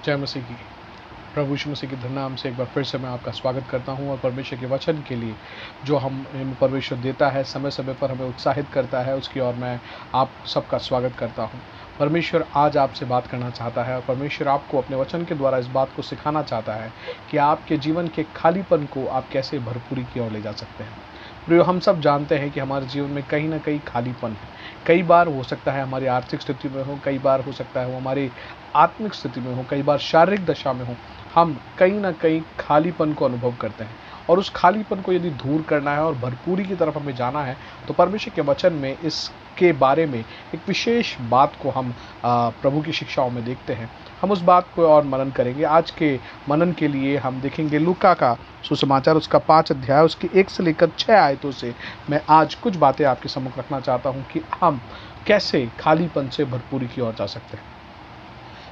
जय मसीह की। प्रभु यीशु मसीह के धन्य नाम से एक बार फिर से मैं आपका स्वागत करता हूं और परमेश्वर के वचन के लिए जो हमें परमेश्वर देता है, समय समय पर हमें उत्साहित करता है, उसकी ओर मैं आप सबका स्वागत करता हूं। परमेश्वर आज आपसे बात करना चाहता है और परमेश्वर आपको अपने वचन के द्वारा इस बात को सिखाना चाहता है कि आपके जीवन के खालीपन को आप कैसे भरपूरी की ओर ले जा सकते हैं। प्रियो, हम सब जानते हैं कि हमारे जीवन में कहीं ना कहीं खालीपन है। कई बार हो सकता है हमारी आर्थिक स्थिति में हो, कई बार हो सकता है वो हमारी आत्मिक स्थिति में हो, कई बार शारीरिक दशा में हो। हम कहीं ना कहीं खालीपन को अनुभव करते हैं और उस खालीपन को यदि दूर करना है और भरपूरी की तरफ हमें जाना है तो परमेश्वर के वचन में इसके बारे में एक विशेष बात को हम प्रभु की शिक्षाओं में देखते हैं। हम उस बात को और मनन करेंगे। आज के मनन के लिए हम देखेंगे लूका का सुसमाचार, उसका 5 अध्याय, उसकी 1 से लेकर 6 आयतों से मैं आज कुछ बातें आपके सम्मुख रखना चाहता हूं कि हम कैसे खालीपन से भरपूरी की ओर जा सकते हैं।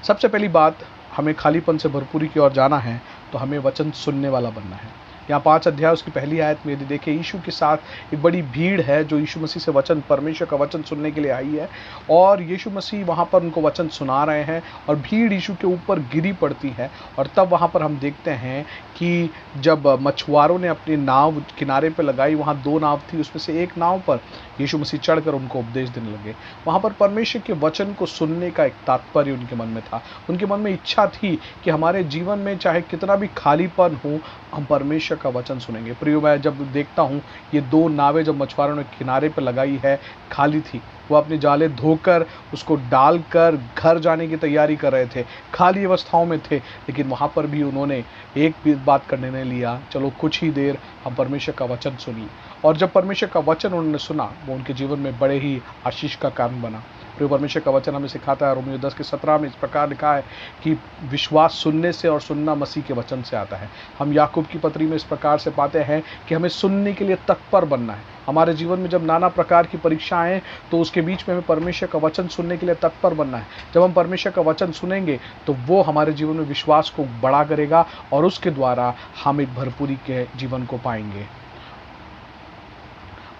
सबसे पहली बात, हमें खालीपन से भरपूरी की ओर जाना है तो हमें वचन सुनने वाला बनना है। यहाँ 5 अध्याय उसकी पहली आयत में यदि देखें, यीशु के साथ एक बड़ी भीड़ है जो यीशु मसीह से वचन, परमेश्वर का वचन सुनने के लिए आई है और यीशु मसीह वहाँ पर उनको वचन सुना रहे हैं और भीड़ यीशु के ऊपर गिरी पड़ती है। और तब वहाँ पर हम देखते हैं कि जब मछुआरों ने अपनी नाव किनारे पर लगाई, वहाँ 2 नाव थी, उसमें से एक नाव पर यीशु मसीह चढ़कर उनको उपदेश देने लगे। वहाँ पर परमेश्वर के वचन को सुनने का एक तात्पर्य उनके मन में था। उनके मन में इच्छा थी कि हमारे जीवन में चाहे कितना भी खालीपन हो, हम परमेश्वर का वचन सुनेंगे। प्रियो, मैं जब देखता हूँ ये 2 नावें जब मछुआरों ने किनारे पर लगाई है, खाली थी, वो अपने जाले धोकर उसको डालकर घर जाने की तैयारी कर रहे थे, खाली अवस्थाओं में थे, लेकिन वहाँ पर भी उन्होंने एक भी बात करने नहीं लिया, चलो कुछ ही देर हम परमेश्वर का वचन सुनिए। और जब परमेश्वर का वचन उन्होंने सुना, वो उनके जीवन में बड़े ही आशीष का कारण बना। प्रिय, परमेश्वर का वचन हमें सिखाता है, रोमियो 10 के 17 में इस प्रकार लिखा है कि विश्वास सुनने से और सुनना मसीह के वचन से आता है। हम याकूब की पत्री में इस प्रकार से पाते हैं कि हमें सुनने के लिए तत्पर बनना है। हमारे जीवन में जब नाना प्रकार की परीक्षाएं आए तो उसके बीच में हमें परमेश्वर का वचन सुनने के लिए तत्पर बनना है। जब हम परमेश्वर का वचन सुनेंगे तो वो हमारे जीवन में विश्वास को बड़ा करेगा और उसके द्वारा हम एक भरपूरी के जीवन को पाएंगे।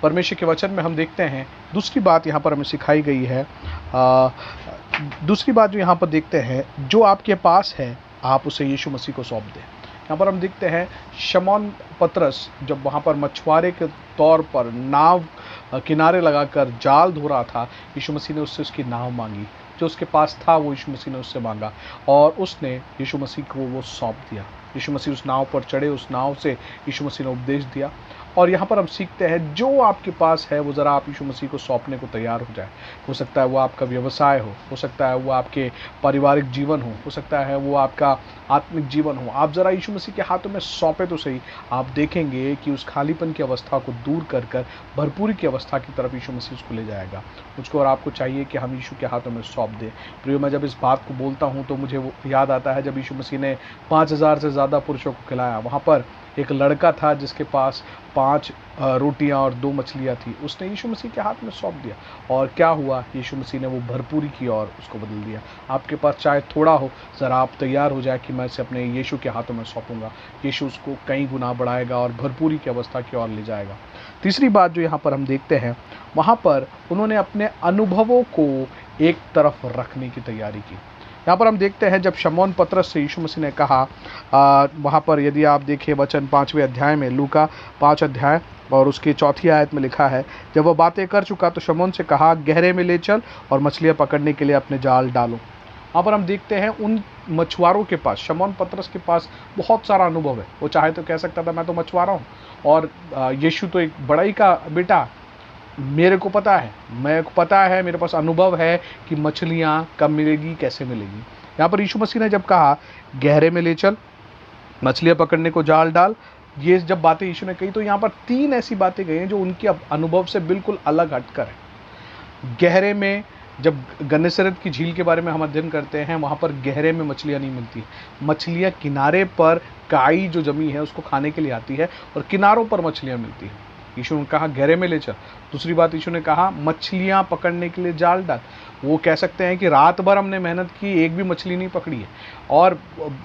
परमेश्वर के वचन में हम देखते हैं दूसरी बात यहाँ पर हमें सिखाई गई है। दूसरी बात जो यहाँ पर देखते हैं, जो आपके पास है आप उसे यीशु मसीह को सौंप दें। यहाँ पर हम देखते हैं शमौन पतरस जब वहाँ पर मछुआरे के तौर पर नाव किनारे लगाकर जाल धो रहा था, यीशु मसीह ने उससे उसकी नाव मांगी। जो उसके पास था वो यीशु मसीह ने उससे मांगा और उसने यीशु मसीह को वो सौंप दिया। यीशु मसीह उस नाव पर चढ़े, उस नाव से यीशु मसीह ने उपदेश दिया। और यहाँ पर हम सीखते हैं जो आपके पास है वो ज़रा आप यीशु मसीह को सौंपने को तैयार हो जाए। हो सकता है वो आपका व्यवसाय हो सकता है वो आपके पारिवारिक जीवन हो सकता है वो आपका आत्मिक जीवन हो। आप ज़रा यीशु मसीह के हाथों में सौंपे तो सही, आप देखेंगे कि उस खालीपन की अवस्था को दूर कर कर भरपूरी की अवस्था की तरफ यीशु मसीह उसको ले जाएगा। मुझको और आपको चाहिए कि हम यीशु के हाथों में सौंप दें। प्रियो, मैं जब इस बात को बोलता हूँ तो मुझे वो याद आता है जब यीशु मसीह ने 5000 से ज़्यादा पुरुषों को खिलाया। वहाँ पर एक लड़का था जिसके पास 5 रोटियां और 2 मछलियां थी। उसने यीशु मसीह के हाथ में सौंप दिया और क्या हुआ, यीशु मसीह ने वो भरपूरी की और उसको बदल दिया। आपके पास चाहे थोड़ा हो, ज़रा आप तैयार हो जाए कि मैं इसे अपने यीशु के हाथों में सौंपूंगा। यीशु उसको कई गुना बढ़ाएगा और भरपूरी की अवस्था की ओर ले जाएगा। तीसरी बात जो यहाँ पर हम देखते हैं, वहाँ पर उन्होंने अपने अनुभवों को एक तरफ रखने की तैयारी की। यहाँ पर हम देखते हैं जब शमौन पतरस से यीशु मसीह ने कहा, वहाँ पर यदि आप देखें वचन 5वें अध्याय में, लूका 5 अध्याय और उसकी 4थी आयत में लिखा है, जब वह बातें कर चुका तो शमौन से कहा, गहरे में ले चल और मछलियाँ पकड़ने के लिए अपने जाल डालो। वहाँ पर हम देखते हैं उन मछुआरों के पास, शमौन पतरस के पास बहुत सारा अनुभव है। वो चाहे तो कह सकता था मैं तो मछुआरा हूँ और यीशु तो एक बड़ाई का बेटा, मेरे को पता है, मेरे पास अनुभव है कि मछलियाँ कब मिलेगी, कैसे मिलेगी। यहाँ पर यीशु मसीह ने जब कहा गहरे में ले चल, मछलियाँ पकड़ने को जाल डाल, ये जब बातें यीशु ने कही तो यहाँ पर 3 ऐसी बातें कही हैं जो उनके अनुभव से बिल्कुल अलग हटकर है। गहरे में, जब गन्नेसरत की झील के बारे में हम अध्ययन करते हैं, वहाँ पर गहरे में मछलियाँ नहीं मिलती। मछलियाँ किनारे पर काई जो जमी है उसको खाने के लिए आती है और किनारों पर मछलियाँ मिलती हैं। यीशु ने कहा गहरे में ले चल। दूसरी बात यीशु ने कहा मछलियाँ पकड़ने के लिए जाल डाल। वो कह सकते हैं कि रात भर हमने मेहनत की, एक भी मछली नहीं पकड़ी है। और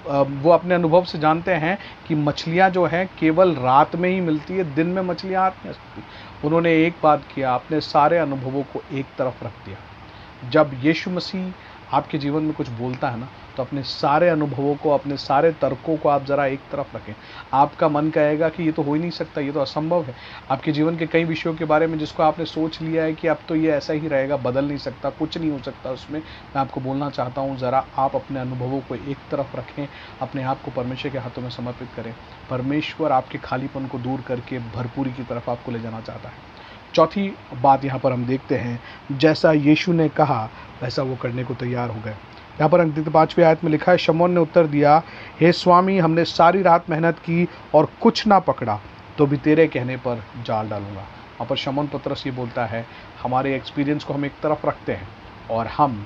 वो अपने अनुभव से जानते हैं कि मछलियाँ जो हैं केवल रात में ही मिलती है, दिन में मछलियाँ आ नहीं सकती। उन्होंने एक बात किया, अपने सारे अनुभवों को एक तरफ रख दिया। जब यीशु मसीह आपके जीवन में कुछ बोलता है ना, तो अपने सारे अनुभवों को, अपने सारे तर्कों को आप ज़रा एक तरफ रखें। आपका मन कहेगा कि ये तो हो ही नहीं सकता, ये तो असंभव है। आपके जीवन के कई विषयों के बारे में जिसको आपने सोच लिया है कि अब तो ये ऐसा ही रहेगा, बदल नहीं सकता, कुछ नहीं हो सकता उसमें, मैं आपको बोलना चाहता हूँ, ज़रा आप अपने अनुभवों को एक तरफ रखें, अपने आप को परमेश्वर के हाथों में समर्पित करें। परमेश्वर आपके खालीपन को दूर करके भरपूरी की तरफ आपको ले जाना चाहता है। चौथी बात यहाँ पर हम देखते हैं, जैसा यीशु ने कहा वैसा वो करने को तैयार हो गए। यहाँ पर अंक 5वीं आयत में लिखा है, शमौन ने उत्तर दिया, हे स्वामी, हमने सारी रात मेहनत की और कुछ ना पकड़ा, तो भी तेरे कहने पर जाल डालूंगा। वहाँ पर शमौन पतरस ये बोलता है, हमारे एक्सपीरियंस को हम एक तरफ रखते हैं और हम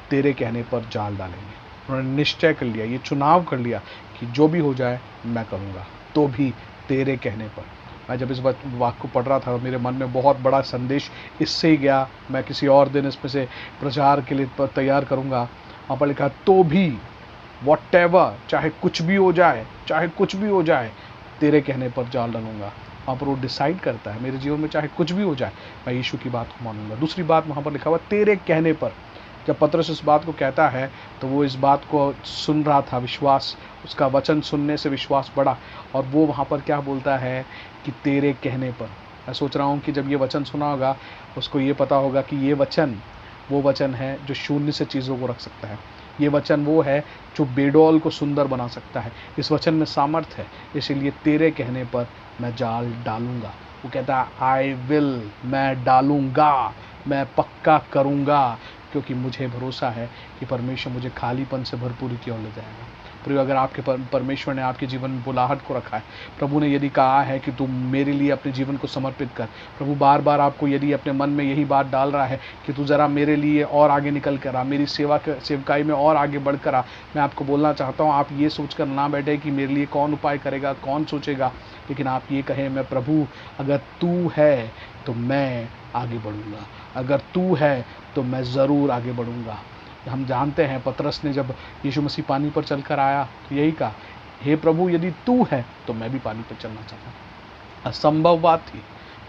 तेरे कहने पर जाल डालेंगे। उन्होंने निश्चय कर लिया, ये चुनाव कर लिया कि जो भी हो जाए मैं करूँगा, तो भी तेरे कहने पर। मैं जब इस वाक्य को पढ़ रहा था, मेरे मन में बहुत बड़ा संदेश इससे ही गया। मैं किसी और दिन इसमें से प्रचार के लिए तैयार करूँगा। वहाँ पर लिखा, तो भी व्हाटएवर, चाहे कुछ भी हो जाए, चाहे कुछ भी हो जाए, तेरे कहने पर जाल डालूंगा। वहाँ पर वो डिसाइड करता है, मेरे जीवन में चाहे कुछ भी हो जाए, मैं यीशु की बात को मानूंगा। दूसरी बात वहाँ पर लिखा हुआ, तेरे कहने पर। जब पतरस इस बात को कहता है तो वो इस बात को सुन रहा था, विश्वास, उसका वचन सुनने से विश्वास बढ़ा, और वो वहाँ पर क्या बोलता है कि तेरे कहने पर। मैं सोच रहा हूँ कि जब ये वचन सुना होगा, उसको ये पता होगा कि ये वचन वो वचन है जो शून्य से चीज़ों को रख सकता है। ये वचन वो है जो बेडौल को सुंदर बना सकता है। इस वचन में सामर्थ्य है, इसीलिए तेरे कहने पर मैं जाल डालूंगा। वो कहता है, आई विल, मैं डालूंगा, मैं पक्का करूंगा, क्योंकि मुझे भरोसा है कि परमेश्वर मुझे खालीपन से भरपूरी की ओर ले जाएगा। प्रिय, अगर आपके परमेश्वर ने आपके जीवन में बुलाहट को रखा है, प्रभु ने यदि कहा है कि तुम मेरे लिए अपने जीवन को समर्पित कर, प्रभु बार बार आपको यदि अपने मन में यही बात डाल रहा है कि तू ज़रा मेरे लिए और आगे निकल कर आ, मेरी सेवकाई में और आगे बढ़ कर आ, मैं आपको बोलना चाहता हूँ, आप ये सोच कर ना बैठे कि मेरे लिए कौन उपाय करेगा, कौन सोचेगा, लेकिन आप ये कहें, मैं प्रभु, अगर तू है तो मैं आगे बढ़ूँगा, अगर तू है तो मैं ज़रूर आगे बढ़ूँगा। हम जानते हैं पतरस ने जब यीशु मसीह पानी पर चलकर आया तो यही कहा, हे प्रभु, यदि तू है तो मैं भी पानी पर चलना चाहता हूँ। असंभव बात थी,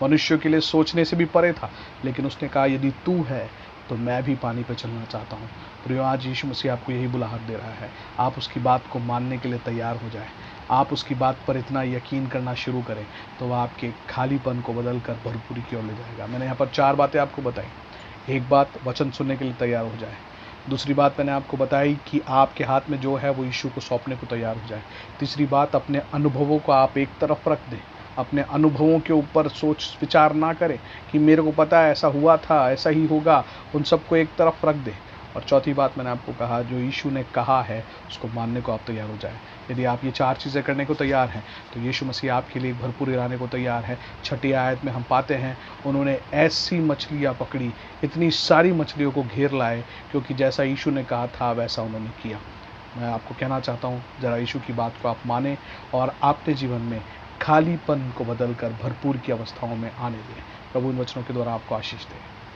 मनुष्य के लिए सोचने से भी परे था, लेकिन उसने कहा, यदि तू है तो मैं भी पानी पर चलना चाहता हूँ। प्रियो, आज यीशु मसीह आपको यही बुलाहट दे रहा है, आप उसकी बात को मानने के लिए तैयार हो जाए। आप उसकी बात पर इतना यकीन करना शुरू करें तो वह आपके खालीपन को बदल कर भरपूरी की ओर ले जाएगा। मैंने यहाँ पर 4 बातें आपको बताई। एक बात, वचन सुनने के लिए तैयार हो जाए। दूसरी बात मैंने आपको बताई कि आपके हाथ में जो है वो यीशु को सौंपने को तैयार हो जाए। तीसरी बात, अपने अनुभवों को आप एक तरफ रख दें, अपने अनुभवों के ऊपर सोच विचार ना करें कि मेरे को पता है, ऐसा हुआ था, ऐसा ही होगा, उन सबको एक तरफ रख दें। और चौथी बात मैंने आपको कहा, जो यीशु ने कहा है उसको मानने को आप तैयार हो जाए। यदि आप ये 4 चीज़ें करने को तैयार हैं तो यीशु मसीह आपके लिए भरपूर रहने को तैयार है। 6ठी आयत में हम पाते हैं, उन्होंने ऐसी मछलियाँ पकड़ी, इतनी सारी मछलियों को घेर लाए, क्योंकि जैसा यीशु ने कहा था वैसा उन्होंने किया। मैं आपको कहना चाहता हूँ, ज़रा यीशु की बात को आप माने और अपने जीवन में खालीपन को बदल कर भरपूर की अवस्थाओं में आने दें। प्रभु इन वचनों के द्वारा आपको आशीष दे।